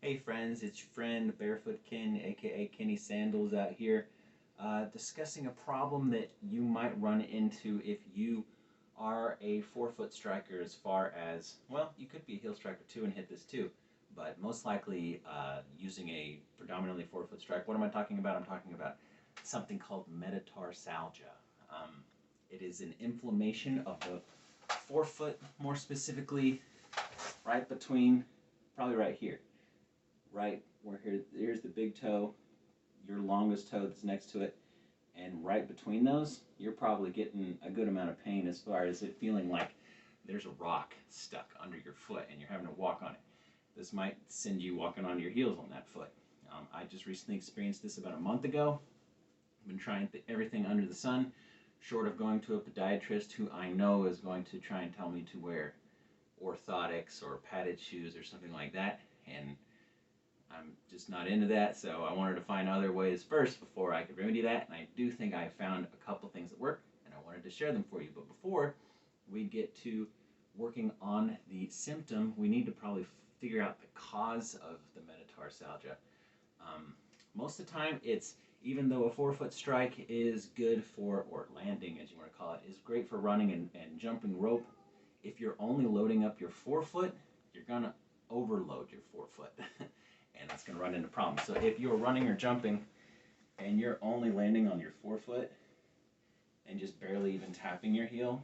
Hey friends, it's your friend Barefoot Ken, aka Kenny Sandals out here, discussing a problem that you might run into if you are a forefoot striker as far as, well, you could be a heel striker too and hit this too, but most likely using a predominantly forefoot strike. What am I talking about? I'm talking about something called metatarsalgia. It is an inflammation of the forefoot, more specifically right between, probably right here. Right where here's the big toe, your longest toe that's next to it, and right between those, you're probably getting a good amount of pain as far as it feeling like there's a rock stuck under your foot and you're having to walk on it. This might send you walking on your heels on that foot. I just recently experienced this about a month ago. I've been trying everything under the sun, short of going to a podiatrist who I know is going to try and tell me to wear orthodontics or padded shoes or something like that, and I'm just not into that, so I wanted to find other ways first before I could remedy that, and I do think I found a couple things that work, and I wanted to share them for you. But before we get to working on the symptom, we need to probably figure out the cause of the metatarsalgia. Most of the time, it's, even though a forefoot strike is good for, or landing as you want to call it, is great for running and jumping rope, if you're only loading up your forefoot, you're going to overload your forefoot. And that's going to run into problems. So if you're running or jumping and you're only landing on your forefoot and just barely even tapping your heel,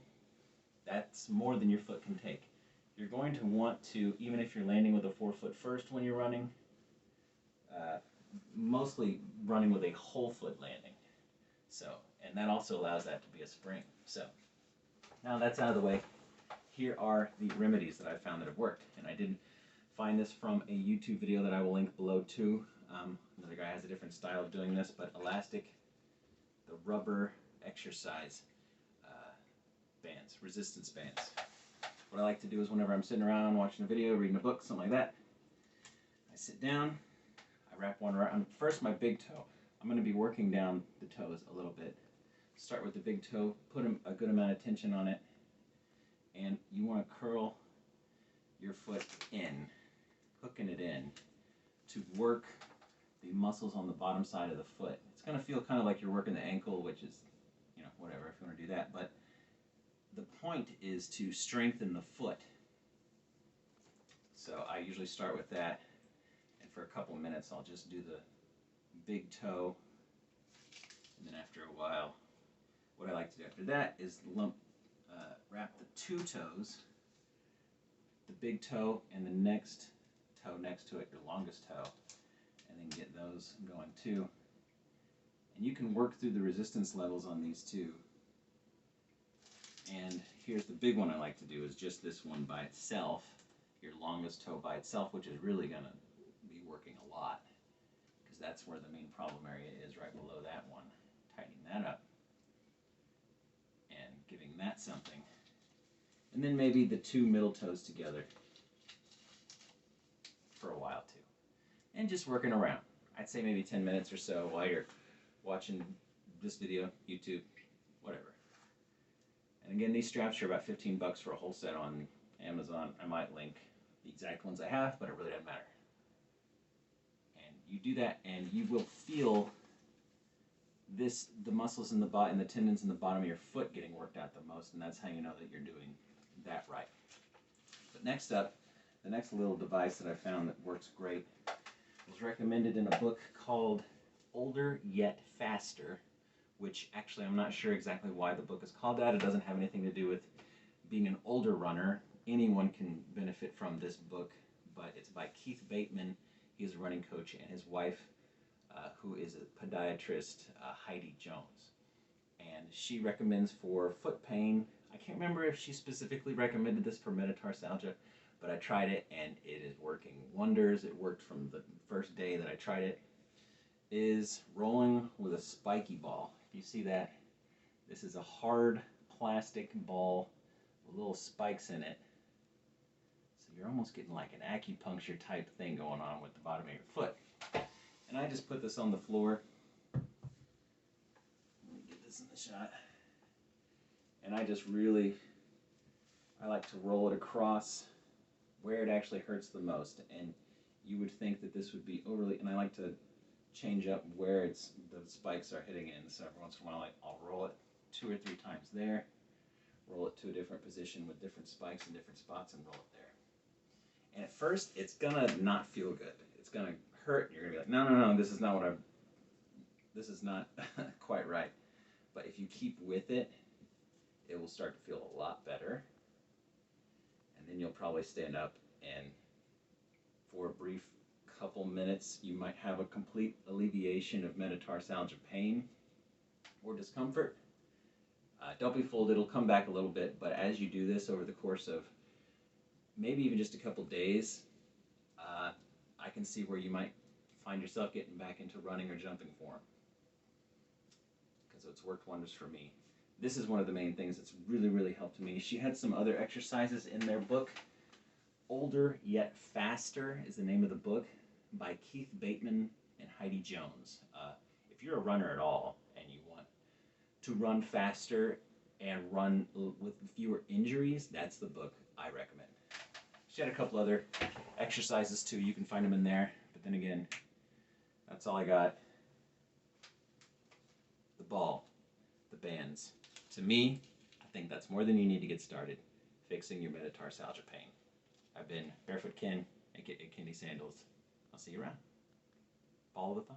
that's more than your foot can take. You're going to want to, even if you're landing with a forefoot first when you're running, mostly running with a whole foot landing. So, and that also allows that to be a spring. So now that's out of the way. Here are the remedies that I found that have worked, and I did find this from a YouTube video that I will link below too. Another guy has a different style of doing this, but elastic, the rubber exercise bands, resistance bands. What I like to do is whenever I'm sitting around watching a video, reading a book, something like that, I sit down, I wrap one around, first my big toe. I'm going to be working down the toes a little bit. Start with the big toe, put a good amount of tension on it, and you want to curl your foot in, hooking it in to work the muscles on the bottom side of the foot. It's going to feel kind of like you're working the ankle, which is, you know, whatever, if you want to do that. But the point is to strengthen the foot. So I usually start with that, and for a couple of minutes I'll just do the big toe, and then after a while, what I like to do after that is wrap the two toes, the big toe and the next toe next to it, your longest toe, and then get those going too. And you can work through the resistance levels on these too. And here's the big one I like to do, is just this one by itself, your longest toe by itself, which is really going to be working a lot, because that's where the main problem area is, right below that one. Tightening that up and giving that something. And then maybe the two middle toes together for a while too. And just working around. I'd say maybe 10 minutes or so while you're watching this video, YouTube, whatever. And again, these straps are about 15 bucks for a whole set on Amazon. I might link the exact ones I have, but it really doesn't matter. And you do that and you will feel the muscles in the bottom and the tendons in the bottom of your foot getting worked out the most, and that's how you know that you're doing that right. But next up, the next little device that I found that works great was recommended in a book called Older Yet Faster, which actually I'm not sure exactly why the book is called that. It doesn't have anything to do with being an older runner. Anyone can benefit from this book, but it's by Keith Bateman. He's a running coach, and his wife, who is a podiatrist, Heidi Jones. And she recommends for foot pain. I can't remember if she specifically recommended this for metatarsalgia, but I tried it and it is working wonders. It worked from the first day that I tried it. Is rolling with a spiky ball. If you see that, this is a hard plastic ball with little spikes in it. So you're almost getting like an acupuncture type thing going on with the bottom of your foot. And I just put this on the floor. Let me get this in the shot. And I just really, I like to roll it across where it actually hurts the most. And you would think that this would be overly, and I like to change up where the spikes are hitting in. So every once in a while, I'll roll it 2 or 3 times there, roll it to a different position with different spikes in different spots, and roll it there. And at first, it's gonna not feel good. It's gonna hurt. You're gonna be like, no, no, no, this is not this is not quite right. But if you keep with it, it will start to feel a lot better. And then you'll probably stand up, and for a brief couple minutes, you might have a complete alleviation of metatarsalgia pain or discomfort. Don't be fooled, it'll come back a little bit, but as you do this over the course of maybe even just a couple days, I can see where you might find yourself getting back into running or jumping form, because it's worked wonders for me. This is one of the main things that's really, really helped me. She had some other exercises in their book. Older Yet Faster is the name of the book, by Keith Bateman and Heidi Jones. If you're a runner at all and you want to run faster and run with fewer injuries, that's the book I recommend. She had a couple other exercises too. You can find them in there. But then again, that's all I got. The ball, the bands. To me, I think that's more than you need to get started fixing your metatarsalgia pain. I've been Barefoot Ken, aka Kenny Sandals. I'll see you around. Follow the fun.